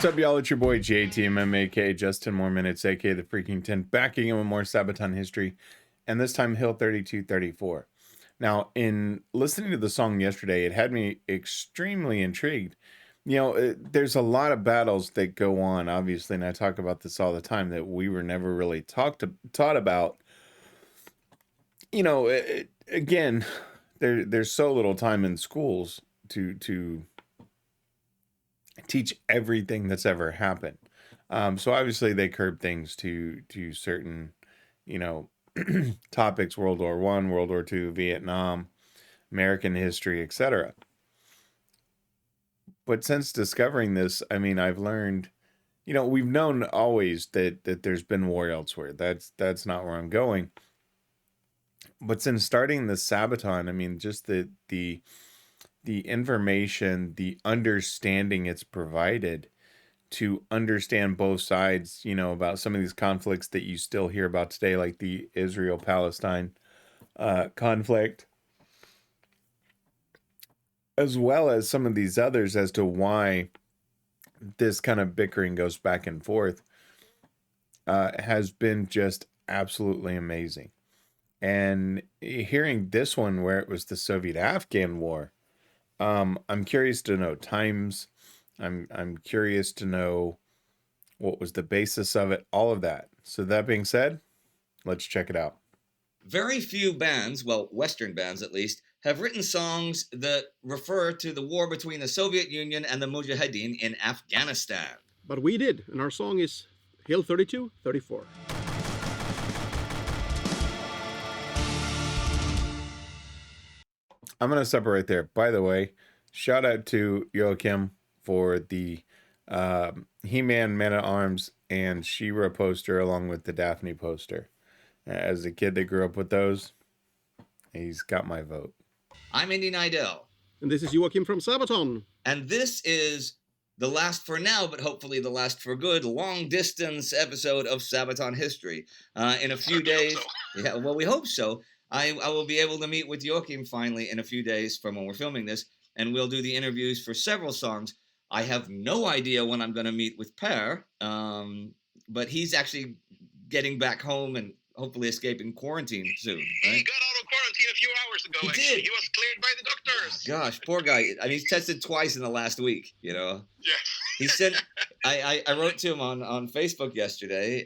What's up, y'all? It's your boy JTMM, aka JustTenMoreMinutes, aka the Freakin 10, back again with more Sabaton history, and this time Hill 3234. Now, in listening to the song yesterday, it had me extremely intrigued. You know, there's a lot of battles that go on, obviously, and I talk about this all the time, that we were never really taught about. You know, again, there's so little time in schools to teach everything that's ever happened. So obviously they curb things to certain, you know, topics: World War I, World War II, Vietnam, American history, etc. But since discovering this, I mean, I've learned, you know, we've known always that there's been war elsewhere. That's not where I'm going. But since starting the Sabaton, I mean, just the information, the understanding it's provided to understand both sides, you know, about some of these conflicts that you still hear about today, like the Israel-Palestine conflict, as well as some of these others as to why this kind of bickering goes back and forth, has been just absolutely amazing. And hearing this one where it was the Soviet-Afghan war, I'm curious to know times. I'm curious to know what was the basis of it, all of that. So that being said, let's check it out. Very few bands, well, Western bands at least, have written songs that refer to the war between the Soviet Union and the Mujahideen in Afghanistan. But we did, and our song is Hill 3234. I'm going to separate there. By the way, shout out to Joachim for the He-Man Man-at-Arms and She-Ra poster along with the Daphne poster. As a kid that grew up with those, he's got my vote. I'm Indy Nidell. And this is Joachim from Sabaton. And this is the last for now, but hopefully the last for good, long-distance episode of Sabaton History. In a few days, yeah, well, we hope so. I will be able to meet with Joachim finally in a few days from when we're filming this, and we'll do the interviews for several songs. I have no idea when I'm going to meet with Per, but he's actually getting back home and hopefully escaping quarantine soon. Right? He got out of quarantine a few hours ago. He actually. did. He was cleared by the doctors. Gosh, poor guy. I mean, he's tested twice in the last week, you know. Yeah. He said, I wrote to him on Facebook yesterday,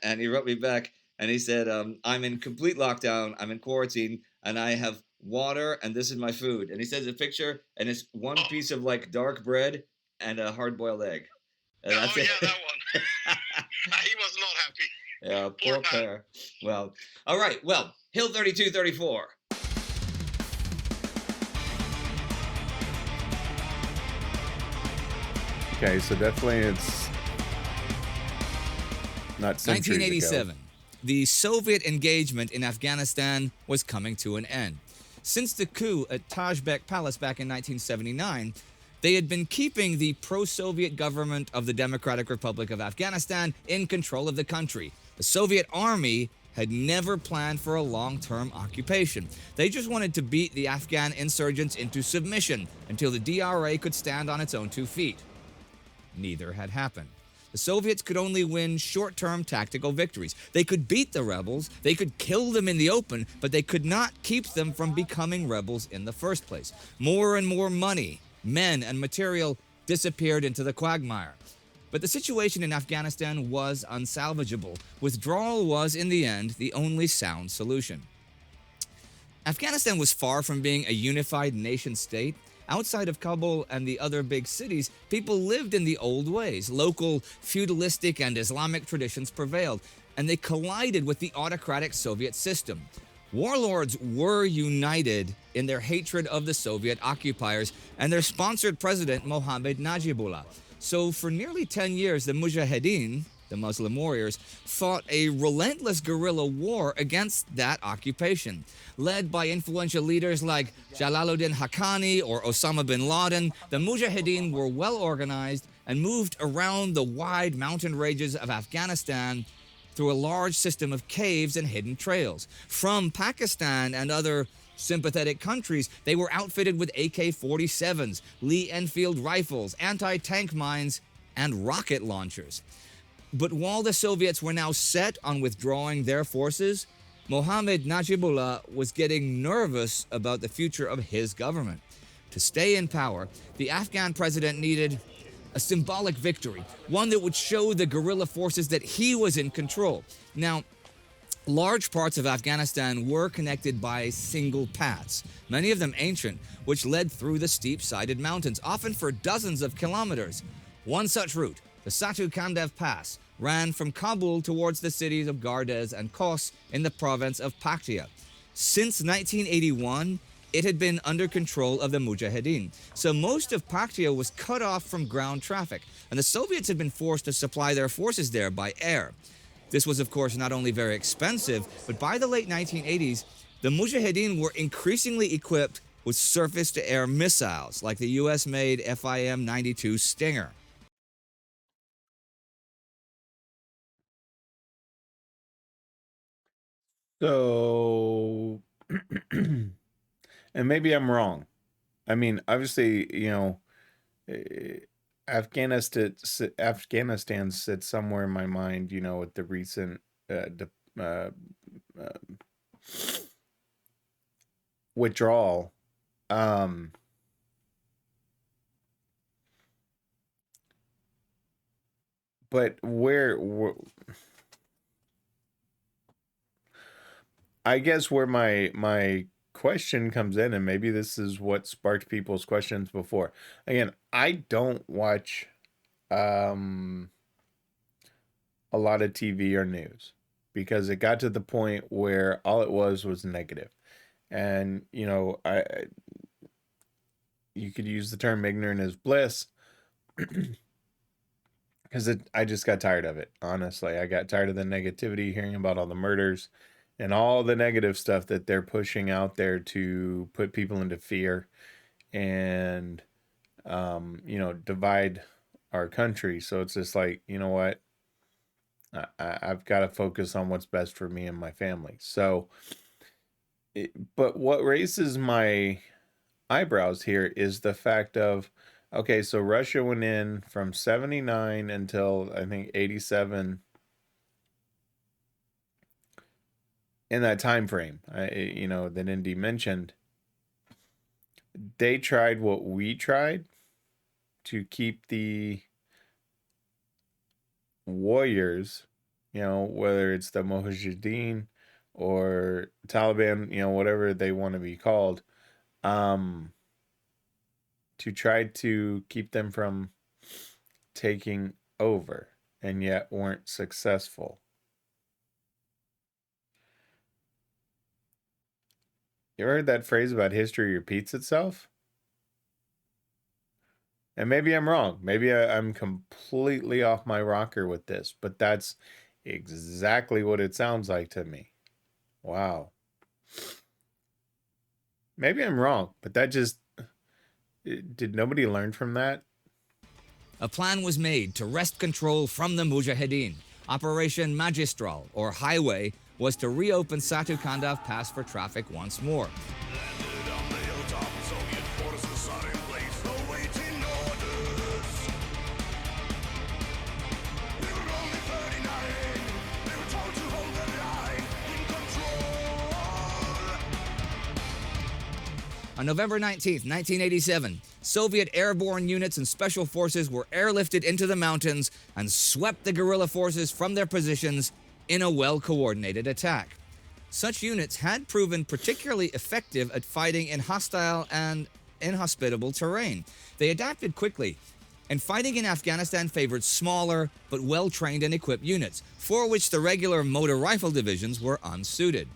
and he wrote me back. And he said, I'm in complete lockdown, I'm in quarantine, and I have water, and this is my food. And he sends a picture, and it's one piece of, like, dark bread and a hard-boiled egg. And that's it. Yeah, that one. He was not happy. Yeah, poor Per. Well, all right, well, Hill 3234. Okay, so definitely it's not centuries 1987. ago. The Soviet engagement in Afghanistan was coming to an end. Since the coup at Tajbek Palace back in 1979, they had been keeping the pro-Soviet government of the Democratic Republic of Afghanistan in control of the country. The Soviet army had never planned for a long-term occupation. They just wanted to beat the Afghan insurgents into submission until the DRA could stand on its own 2 feet. Neither had happened. The Soviets could only win short-term tactical victories. They could beat the rebels, they could kill them in the open, but they could not keep them from becoming rebels in the first place. More and more money, men, and material disappeared into the quagmire. But the situation in Afghanistan was unsalvageable. Withdrawal was, in the end, the only sound solution. Afghanistan was far from being a unified nation-state. Outside of Kabul and the other big cities, people lived in the old ways. Local feudalistic and Islamic traditions prevailed, and they collided with the autocratic Soviet system. Warlords were united in their hatred of the Soviet occupiers and their sponsored president, Mohammad Najibullah. So for nearly 10 years, the Mujahideen, the Muslim warriors, fought a relentless guerrilla war against that occupation. Led by influential leaders like Jalaluddin Haqqani or Osama bin Laden, the Mujahideen were well organized and moved around the wide mountain ranges of Afghanistan through a large system of caves and hidden trails. From Pakistan and other sympathetic countries, they were outfitted with AK-47s, Lee Enfield rifles, anti-tank mines, and rocket launchers. But while the Soviets were now set on withdrawing their forces, Mohammad Najibullah was getting nervous about the future of his government. To stay in power, the Afghan president needed a symbolic victory, one that would show the guerrilla forces that he was in control. Now, large parts of Afghanistan were connected by single paths, many of them ancient, which led through the steep-sided mountains, often for dozens of kilometers. One such route, the Satu Kandev Pass, ran from Kabul towards the cities of Gardez and Kos in the province of Paktia. Since 1981, it had been under control of the Mujahideen, so most of Paktia was cut off from ground traffic, and the Soviets had been forced to supply their forces there by air. This was, of course, not only very expensive, but by the late 1980s, the Mujahideen were increasingly equipped with surface-to-air missiles, like the US-made FIM-92 Stinger. So, and maybe I'm wrong. I mean, obviously, Afghanistan sits somewhere in my mind, with the recent withdrawal. But where I guess where my question comes in, and maybe this is what sparked people's questions before. Again, I don't watch a lot of TV or news because it got to the point where all it was negative. And, you could use the term ignorant is bliss because I just got tired of it. Honestly, I got tired of the negativity, hearing about all the murders and all the negative stuff that they're pushing out there to put people into fear and, divide our country. So it's just like, you know what? I've got to focus on what's best for me and my family. So, but what raises my eyebrows here is the fact of, okay, so Russia went in from 79 until I think 87. In that time frame, that Indy mentioned, they tried what we tried to keep the warriors, whether it's the Mujahideen or Taliban, whatever they want to be called, to try to keep them from taking over, and yet weren't successful. You ever heard that phrase about history repeats itself? And maybe I'm wrong. Maybe I'm completely off my rocker with this, but that's exactly what it sounds like to me. Wow. Maybe I'm wrong, but did nobody learn from that? A plan was made to wrest control from the Mujahideen. Operation Magistral, or Highway, was to reopen Satu Kandev Pass for traffic once more. On November 19, 1987, Soviet airborne units and special forces were airlifted into the mountains and swept the guerrilla forces from their positions in a well-coordinated attack. Such units had proven particularly effective at fighting in hostile and inhospitable terrain. They adapted quickly, and fighting in Afghanistan favored smaller but well-trained and equipped units, for which the regular motor rifle divisions were unsuited.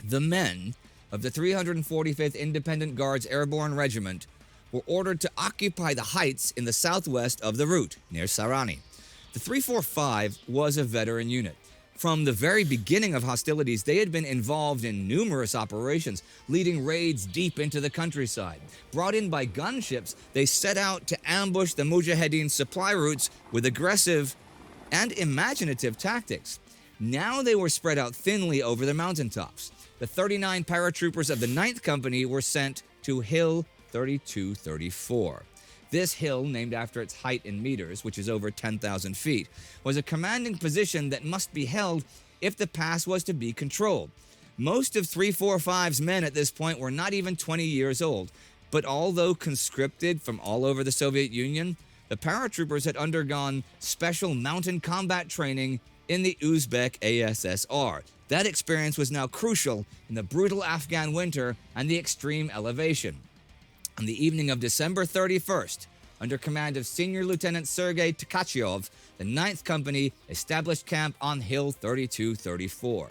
The men of the 345th Independent Guards Airborne Regiment were ordered to occupy the heights in the southwest of the route, near Sarani. The 345 was a veteran unit. From the very beginning of hostilities, they had been involved in numerous operations, leading raids deep into the countryside. Brought in by gunships, they set out to ambush the Mujahideen supply routes with aggressive and imaginative tactics. Now they were spread out thinly over the mountaintops. The 39 paratroopers of the 9th Company were sent to Hill 3234. This hill, named after its height in meters, which is over 10,000 feet, was a commanding position that must be held if the pass was to be controlled. Most of 345's men at this point were not even 20 years old, but although conscripted from all over the Soviet Union, the paratroopers had undergone special mountain combat training in the Uzbek ASSR. That experience was now crucial in the brutal Afghan winter and the extreme elevation. On the evening of December 31st, under command of Senior Lieutenant Sergei Tkachyov, the 9th Company established camp on Hill 3234.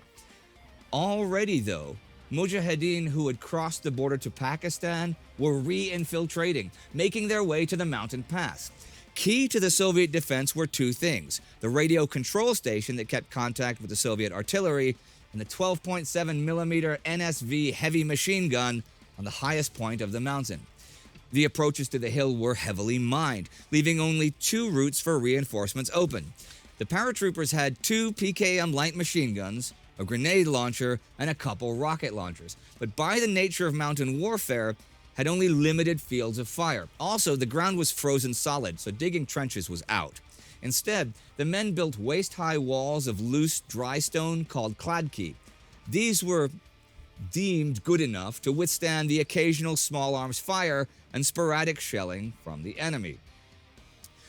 Already, though, Mujahideen who had crossed the border to Pakistan were re-infiltrating, making their way to the mountain pass. Key to the Soviet defense were two things: the radio control station that kept contact with the Soviet artillery, and the 12.7 millimeter NSV heavy machine gun on the highest point of the mountain. The approaches to the hill were heavily mined, leaving only two routes for reinforcements open. The paratroopers had two PKM light machine guns, a grenade launcher, and a couple rocket launchers, but by the nature of mountain warfare, had only limited fields of fire. Also, the ground was frozen solid, so digging trenches was out. Instead, the men built waist-high walls of loose, dry stone called kladki. These were deemed good enough to withstand the occasional small arms fire and sporadic shelling from the enemy.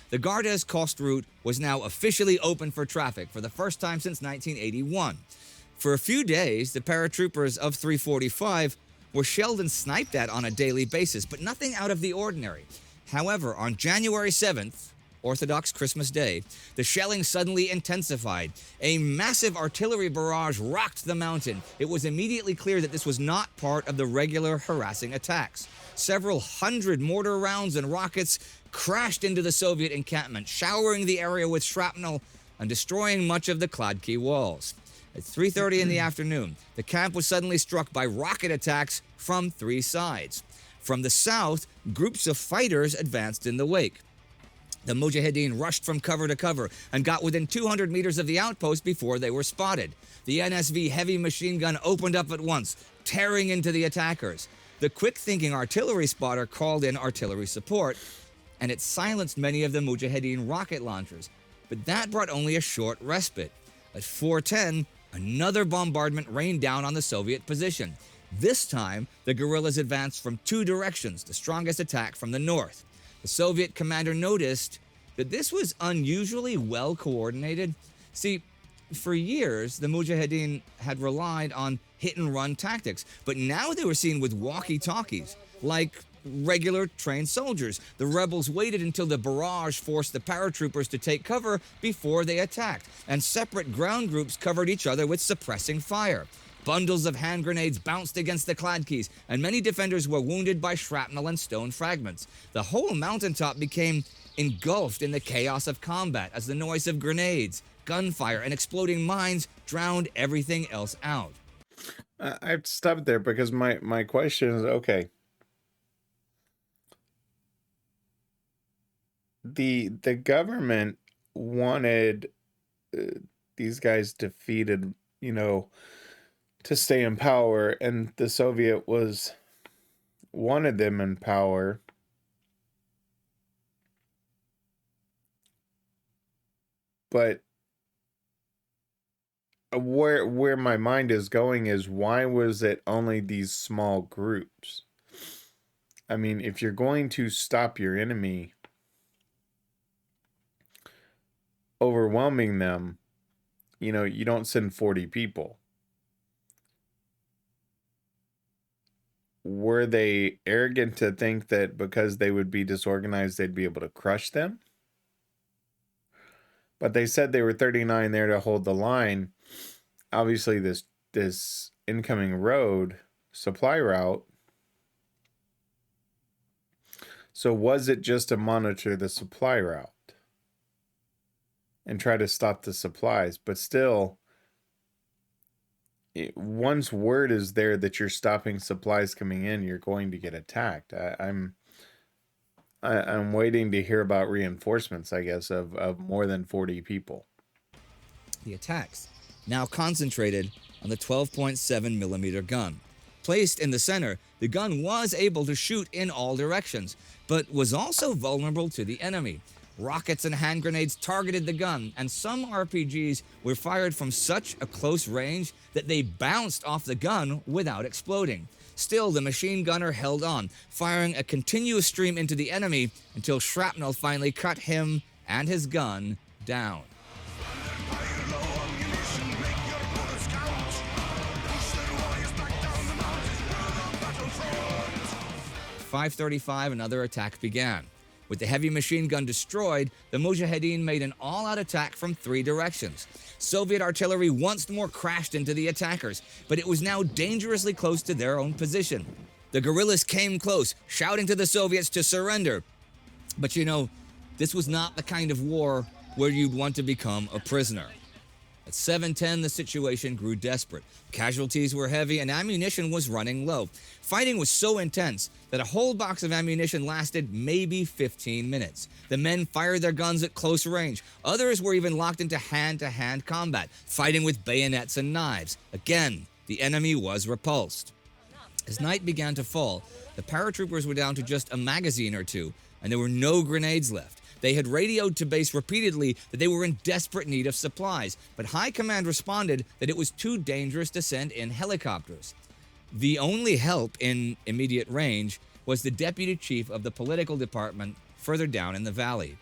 The Gardez Kost route was now officially open for traffic for the first time since 1981. For a few days, the paratroopers of 345 were shelled and sniped at on a daily basis, but nothing out of the ordinary. However, on January 7th, Orthodox Christmas Day, the shelling suddenly intensified. A massive artillery barrage rocked the mountain. It was immediately clear that this was not part of the regular harassing attacks. Several hundred mortar rounds and rockets crashed into the Soviet encampment, showering the area with shrapnel and destroying much of the Kladki walls. At 3:30 in the afternoon, the camp was suddenly struck by rocket attacks from three sides. From the south, groups of fighters advanced in the wake. The Mujahideen rushed from cover to cover and got within 200 meters of the outpost before they were spotted. The NSV heavy machine gun opened up at once, tearing into the attackers. The quick-thinking artillery spotter called in artillery support, and it silenced many of the Mujahideen rocket launchers. But that brought only a short respite. At 4:10, another bombardment rained down on the Soviet position. This time, the guerrillas advanced from two directions, the strongest attack from the north. The Soviet commander noticed that this was unusually well coordinated. See, for years, the Mujahideen had relied on hit-and-run tactics, but now they were seen with walkie-talkies, like regular trained soldiers. The rebels waited until the barrage forced the paratroopers to take cover before they attacked, and separate ground groups covered each other with suppressing fire. Bundles of hand grenades bounced against the Kladkis, and many defenders were wounded by shrapnel and stone fragments. The whole mountaintop became engulfed in the chaos of combat as the noise of grenades, gunfire, and exploding mines drowned everything else out. I have to stop there because my question is, okay, the government wanted these guys defeated, to stay in power, and the Soviet wanted them in power. But where my mind is going is, why was it only these small groups? I mean, if you're going to stop your enemy, overwhelming them, you don't send 40 people. Were they arrogant to think that because they would be disorganized, they'd be able to crush them? But they said they were 39 there to hold the line. Obviously, this incoming road, supply route. So was it just to monitor the supply route and try to stop the supplies? But still, once word is there that you're stopping supplies coming in, you're going to get attacked. I'm waiting to hear about reinforcements, I guess, of more than 40 people. The attacks now concentrated on the 12.7 millimeter gun. Placed in the center, the gun was able to shoot in all directions, but was also vulnerable to the enemy. Rockets and hand grenades targeted the gun, and some RPGs were fired from such a close range that they bounced off the gun without exploding. Still, the machine gunner held on, firing a continuous stream into the enemy until shrapnel finally cut him and his gun down. 5:35, another attack began. With the heavy machine gun destroyed, the Mujahideen made an all-out attack from 3 directions. Soviet artillery once more crashed into the attackers, but it was now dangerously close to their own position. The guerrillas came close, shouting to the Soviets to surrender. But this was not the kind of war where you'd want to become a prisoner. At 7:10, the situation grew desperate. Casualties were heavy and ammunition was running low. Fighting was so intense that a whole box of ammunition lasted maybe 15 minutes. The men fired their guns at close range. Others were even locked into hand-to-hand combat, fighting with bayonets and knives. Again, the enemy was repulsed. As night began to fall, the paratroopers were down to just a magazine or two, and there were no grenades left. They had radioed to base repeatedly that they were in desperate need of supplies, but High Command responded that it was too dangerous to send in helicopters. The only help in immediate range was the deputy chief of the political department further down in the valley.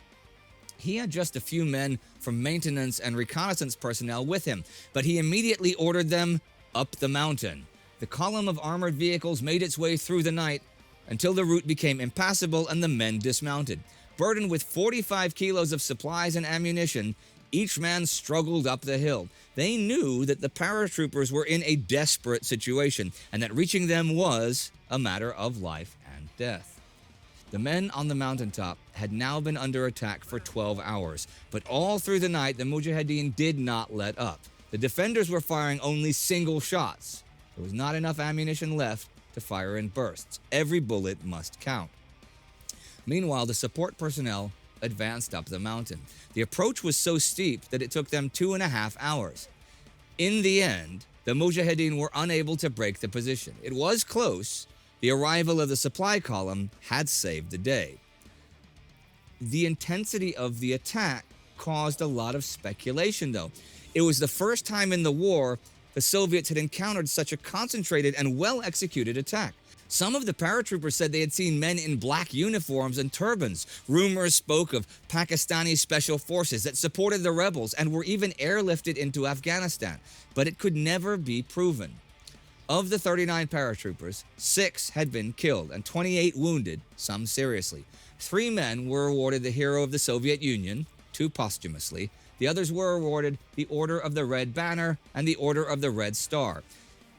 He had just a few men from maintenance and reconnaissance personnel with him, but he immediately ordered them up the mountain. The column of armored vehicles made its way through the night until the route became impassable and the men dismounted. Burdened with 45 kilos of supplies and ammunition, each man struggled up the hill. They knew that the paratroopers were in a desperate situation and that reaching them was a matter of life and death. The men on the mountaintop had now been under attack for 12 hours, but all through the night the Mujahideen did not let up. The defenders were firing only single shots. There was not enough ammunition left to fire in bursts. Every bullet must count. Meanwhile, the support personnel advanced up the mountain. The approach was so steep that it took them 2.5 hours. In the end, the Mujahideen were unable to break the position. It was close. The arrival of the supply column had saved the day. The intensity of the attack caused a lot of speculation, though. It was the first time in the war the Soviets had encountered such a concentrated and well-executed attack. Some of the paratroopers said they had seen men in black uniforms and turbans. Rumors spoke of Pakistani special forces that supported the rebels and were even airlifted into Afghanistan, but it could never be proven. Of the 39 paratroopers, 6 had been killed and 28 wounded, some seriously. 3 men were awarded the Hero of the Soviet Union, 2 posthumously. The others were awarded the Order of the Red Banner and the Order of the Red Star.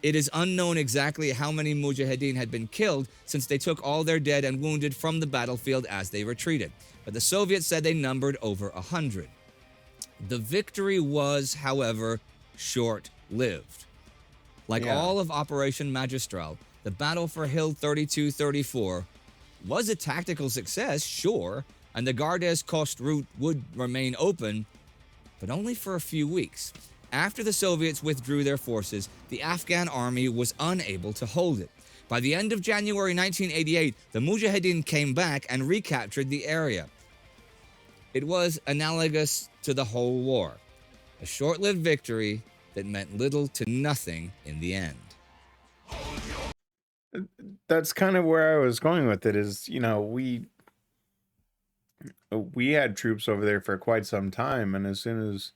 It is unknown exactly how many Mujahideen had been killed since they took all their dead and wounded from the battlefield as they retreated, but the Soviets said they numbered over 100. The victory was, however, short-lived. Like all of Operation Magistral, the battle for Hill 32-34 was a tactical success, sure, and the Gardes Coast route would remain open, but only for a few weeks. After the Soviets withdrew their forces, the Afghan army was unable to hold it. By the end of January 1988, the Mujahideen came back and recaptured the area. It was analogous to the whole war, a short-lived victory that meant little to nothing in the end. That's kind of where I was going with it is, we had troops over there for quite some time, and as soon as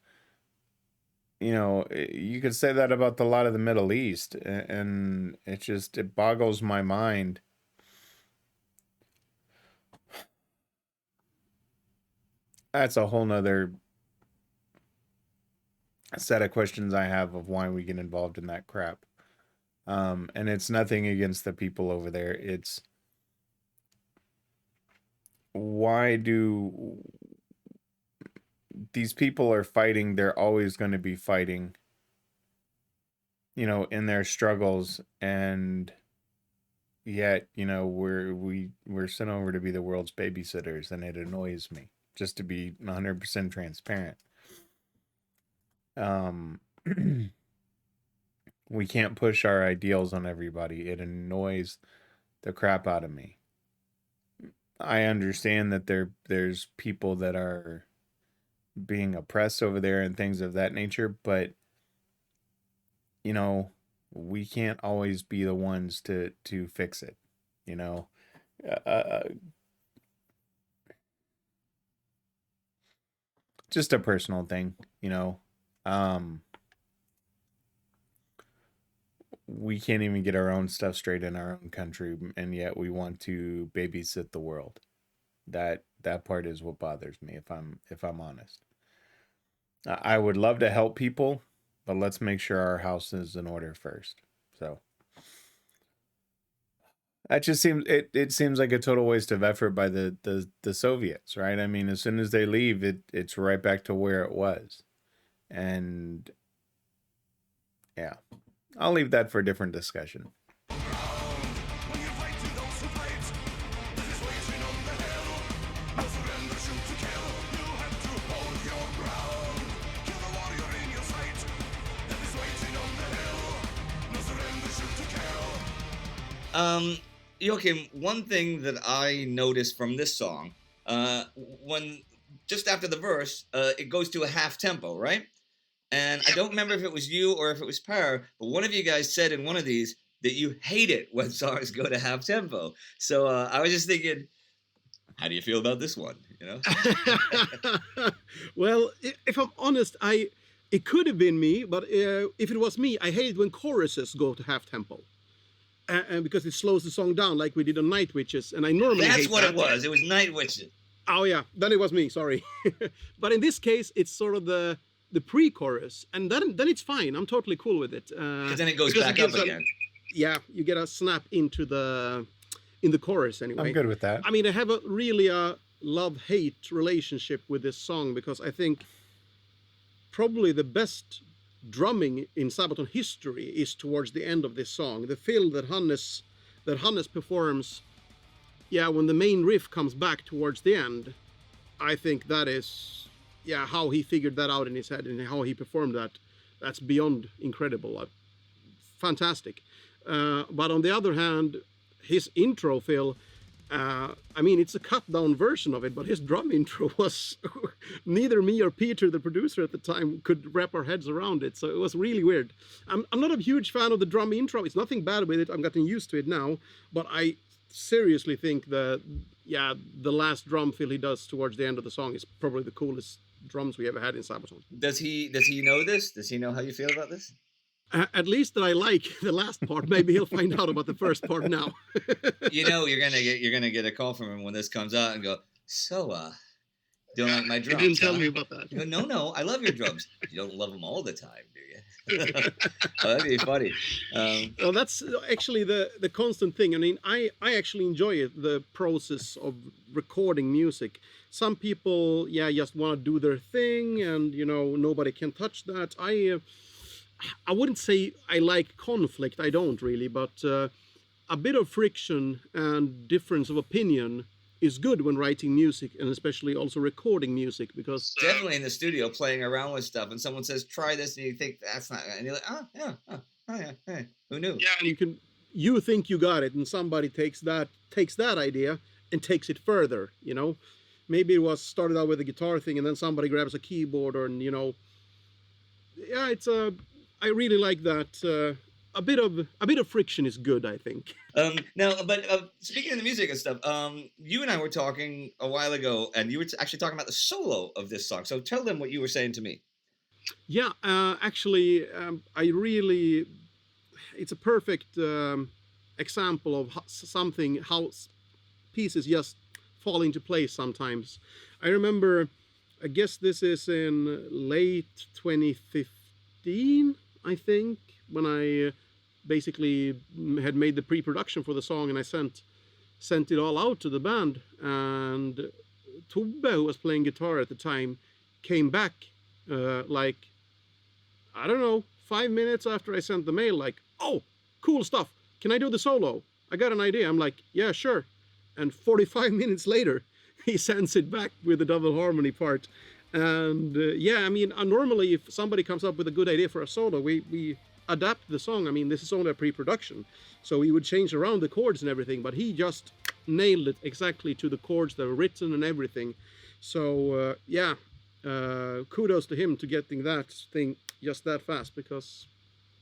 you could say that about a lot of the Middle East, and it boggles my mind. That's a whole nother set of questions I have of why we get involved in that crap. And it's nothing against the people over there. It's why do these people are fighting? They're always going to be fighting, in their struggles, and yet, we're sent over to be the world's babysitters, and it annoys me, just to be 100% transparent. We can't push our ideals on everybody. It annoys the crap out of me. I understand that there's people that are being oppressed over there and things of that nature, but you know, we can't always be the ones to fix it, you know. Just a personal thing, you know. We can't even get our own stuff straight in our own country, and yet we want to babysit the world. That part is what bothers me, if I'm honest. I would love to help people, but let's make sure our house is in order first. So that just seems it seems like a total waste of effort by the Soviets, right? I mean, as soon as they leave, it's right back to where it was. And yeah, I'll leave that for a different discussion. Joachim, one thing that I noticed from this song, when just after the verse, it goes to a half tempo, right? And I don't remember if it was you or if it was Per, but one of you guys said in one of these that you hate it when songs go to half tempo. So I was just thinking, how do you feel about this one? You know? Well, if I'm honest, it could have been me, but if it was me, I hate when choruses go to half tempo. And because it slows the song down like we did on Night Witches, and I normally That's hate what that. it was. It was Night Witches. Oh yeah, then it was me. Sorry, but in this case, it's sort of the pre-chorus, and then it's fine. I'm totally cool with it. Because then it goes back up again. Yeah, you get a snap in the chorus anyway. I'm good with that. I mean, I have a really love-hate relationship with this song because I think probably the best drumming in Sabaton history is towards the end of this song. The fill that Hannes performs, yeah, when the main riff comes back towards the end, I think that is, yeah, how he figured that out in his head and how he performed that. That's beyond incredible, fantastic. But on the other hand, his intro fill, I mean, it's a cut down version of it, but his drum intro was neither me or Peter, the producer at the time, could wrap our heads around it. So it was really weird. I'm not a huge fan of the drum intro. It's nothing bad with it. I'm getting used to it now, but I seriously think the last drum fill he does towards the end of the song is probably the coolest drums we ever had in Sabaton. Does he know this? Does he know how you feel about this? At least that I like the last part. Maybe he'll find out about the first part now. You know, you're gonna get a call from him when this comes out and go, so don't like my drums? He didn't tell me about that. You go, no, I love your drums. You don't love them all the time, do you? Oh, that'd be funny. Well, that's actually the constant thing. I mean, I actually enjoy it, the process of recording music. Some people, just want to do their thing, and nobody can touch that. I wouldn't say I like conflict. I don't really, but a bit of friction and difference of opinion is good when writing music, and especially also recording music, because definitely in the studio playing around with stuff, and someone says try this, and you think that's not, and you're like, hey, who knew? Yeah, and you think you got it, and somebody takes that idea and takes it further. Maybe it was started out with a guitar thing, and then somebody grabs a keyboard, or it's I really like that. A bit of friction is good, I think. Now, but speaking of the music and stuff, you and I were talking a while ago, and you were actually talking about the solo of this song. So tell them what you were saying to me. Yeah, actually, it's a perfect example of how pieces just fall into place sometimes. I remember, I guess this is in late 2015. I think, when I basically had made the pre-production for the song, and I sent it all out to the band, and Tobbe, who was playing guitar at the time, came back like, I don't know, 5 minutes after I sent the mail, like, oh, cool stuff, can I do the solo? I got an idea. I'm like, yeah, sure. And 45 minutes later, he sends it back with the double harmony part. And I mean, normally if somebody comes up with a good idea for a solo, we adapt the song. I mean, this is only a pre-production, so he would change around the chords and everything, but he just nailed it exactly to the chords that were written and everything. So yeah, kudos to him to getting that thing just that fast, because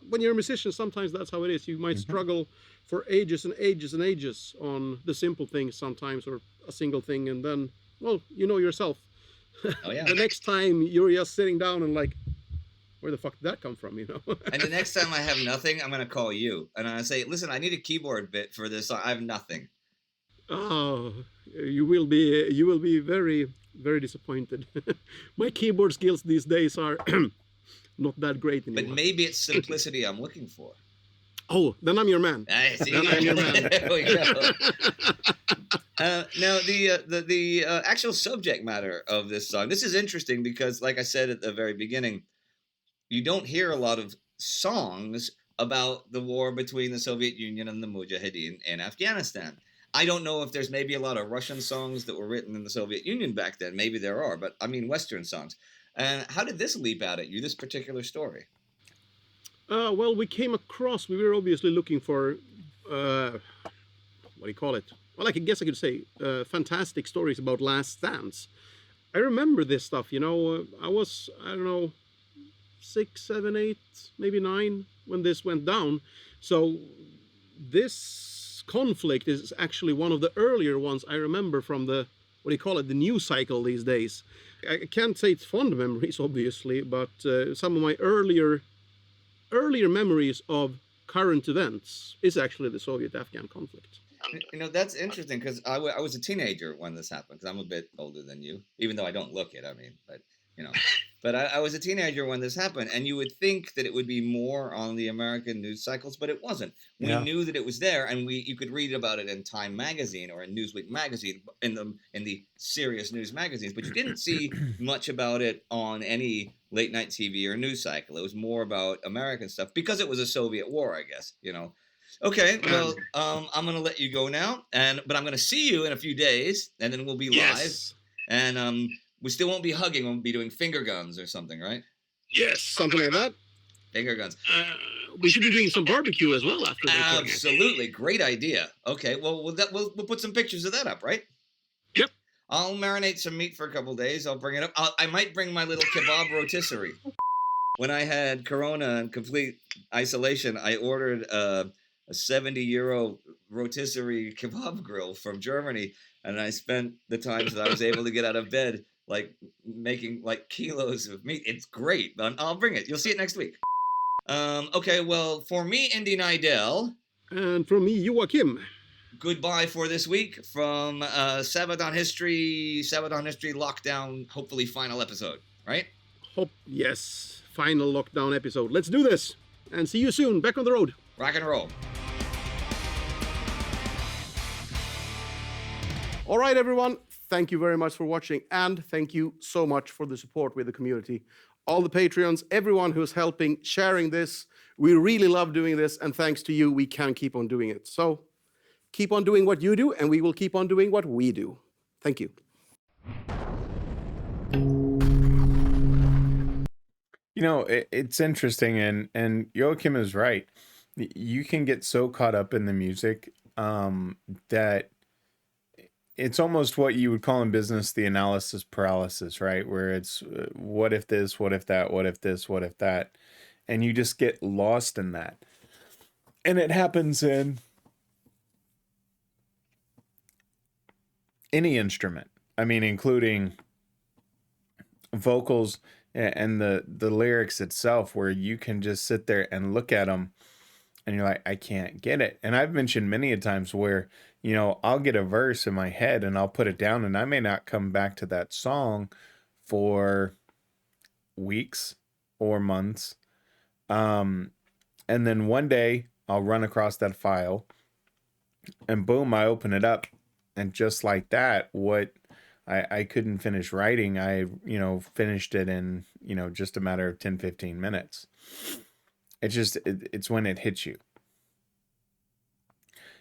when you're a musician, sometimes that's how it is. You might struggle for ages and ages and ages on the simple things sometimes, or a single thing, and then, well, you know yourself. Oh yeah. The next time you're just sitting down and like, where the fuck did that come from, you know? And the next time I have nothing, I'm gonna call you and I say, listen, I need a keyboard bit for this song. I have nothing. Oh, you will be very, very disappointed. My keyboard skills these days are not that great anymore. But maybe it's simplicity I'm looking for. Oh, then I'm your man. I see. Then I'm your man. There we go. Now, the actual subject matter of this song. This is interesting because, like I said at the very beginning, you don't hear a lot of songs about the war between the Soviet Union and the Mujahideen in Afghanistan. I don't know if there's maybe a lot of Russian songs that were written in the Soviet Union back then. Maybe there are, but I mean Western songs. How did this leap out at you, this particular story? Well, we were obviously looking for, what do you call it? Well, I guess I could say fantastic stories about last stands. I remember this stuff, you know. I don't know, 6, 7, 8, maybe 9 when this went down. So this conflict is actually one of the earlier ones I remember from the, what do you call it, the news cycle these days. I can't say it's fond memories, obviously, but some of my earlier memories of current events is actually the Soviet-Afghan conflict. You know, that's interesting because I was a teenager when this happened, because I'm a bit older than you, even though I don't look it, I mean, but, you know. But I was a teenager when this happened, and you would think that it would be more on the American news cycles, but it wasn't. We knew that it was there, and you could read about it in Time magazine or in Newsweek magazine, in the serious news magazines, but you didn't see much about it on any late night TV or news cycle. It was more about American stuff because it was a Soviet war, I guess, you know. Okay, well, I'm gonna let you go now, but I'm gonna see you in a few days, and then we'll be live, and we still won't be hugging. We'll be doing finger guns or something, right? Yes, something like that. Finger guns. We should be doing some barbecue as well after. Absolutely, great idea. Okay, well, we'll put some pictures of that up, right? Yep. I'll marinate some meat for a couple days. I'll bring it up. I might bring my little kebab rotisserie. When I had Corona and complete isolation, I ordered a 70 € rotisserie kebab grill from Germany, and I spent the times that I was able to get out of bed like making like kilos of meat. It's great. I'll bring it. You'll see it next week. Okay, well, for me, Indy Nidell. And from me, Joachim. Goodbye for this week from Sabaton History Lockdown, hopefully final episode, right? Yes, final lockdown episode. Let's do this. And see you soon. Back on the road. Rock and roll. All right, everyone. Thank you very much for watching, and thank you so much for the support with the community. All the Patreons, everyone who's helping, sharing this. We really love doing this, and thanks to you, we can keep on doing it. So keep on doing what you do, and we will keep on doing what we do. Thank you. You know, it's interesting, and Joachim is right. You can get so caught up in the music that it's almost what you would call in business the analysis paralysis, right? Where it's what if this, what if that, what if this, what if that, and you just get lost in that. And it happens in any instrument. I mean, including vocals and the lyrics itself, where you can just sit there and look at them and you're like, I can't get it. And I've mentioned many a times where, you know, I'll get a verse in my head and I'll put it down, and I may not come back to that song for weeks or months. And then one day I'll run across that file and boom, I open it up, and just like that, what I couldn't finish writing, I, you know, finished it in, you know, just a matter of 10, 15 minutes. It's when it hits you.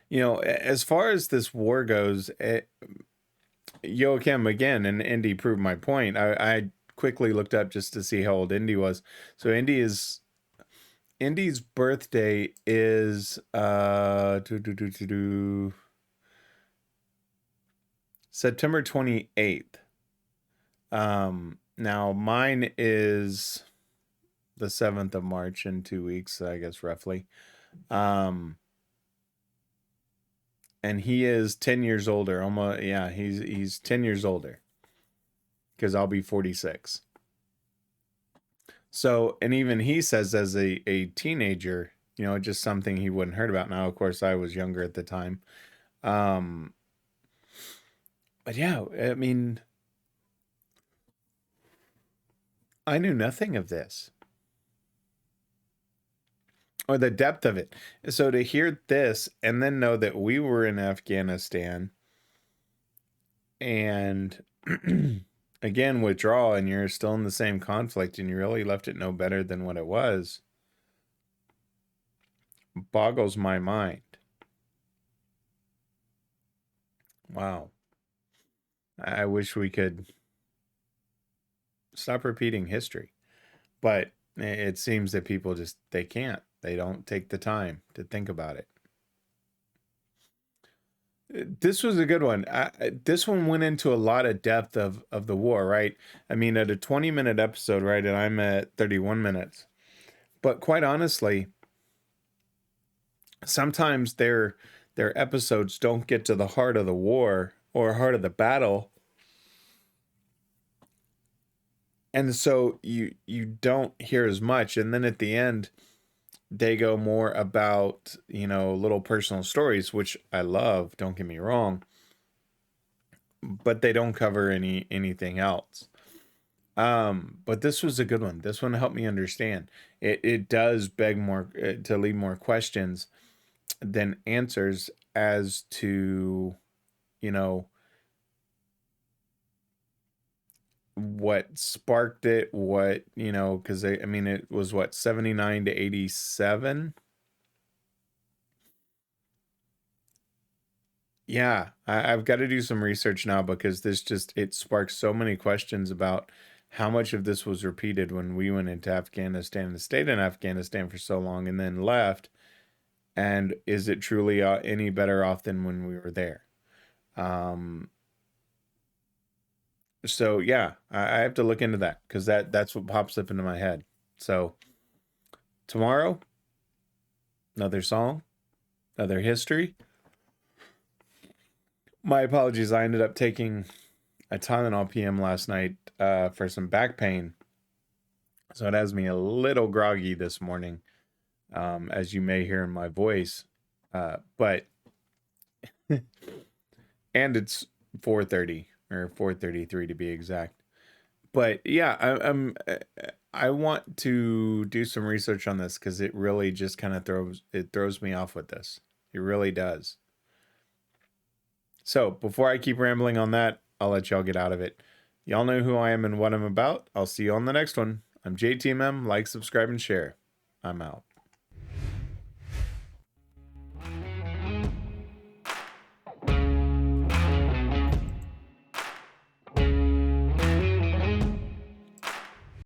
You know, as far as this war goes, Joachim, again, and Indy proved my point. I quickly looked up just to see how old Indy was. So Indy is Indy's birthday is September 28th. Now mine is the 7th of March in 2 weeks, I guess, roughly. And he is 10 years older. Almost, yeah, he's 10 years older. Because I'll be 46. So, and even he says as a teenager, you know, just something he wouldn't heard about. Now, of course, I was younger at the time. But yeah, I mean, I knew nothing of this. Or the depth of it. So to hear this and then know that we were in Afghanistan and again, withdraw, and you're still in the same conflict and you really left it no better than what it was, boggles my mind. Wow. I wish we could stop repeating history, but it seems that people just, they can't. They don't take the time to think about it. This was a good one. This one went into a lot of depth of the war, right? I mean, at a 20-minute episode, right, and I'm at 31 minutes. But quite honestly, sometimes their episodes don't get to the heart of the war or heart of the battle. And so you don't hear as much. And then at the end, they go more about, you know, little personal stories, which I love, don't get me wrong, but they don't cover anything else. But this was a good one. This one helped me understand. It does beg more to leave more questions than answers as to, you know, what sparked it, what, you know, because I mean, it was what, 79 to 87. Yeah, I've got to do some research now because this just, it sparks so many questions about how much of this was repeated when we went into Afghanistan and stayed in Afghanistan for so long and then left. And is it truly any better off than when we were there? So yeah, I have to look into that because that's what pops up into my head. So tomorrow, another song, another history. My apologies. I ended up taking a Tylenol PM last night for some back pain. So it has me a little groggy this morning, as you may hear in my voice. But and it's 4:30 or 4:33 to be exact. But yeah, I want to do some research on this because it really just kind of throws me off with this. It really does. So before I keep rambling on that, I'll let y'all get out of it. Y'all know who I am and what I'm about. I'll see you on the next one. I'm JTMM. Like, subscribe, and share. I'm out.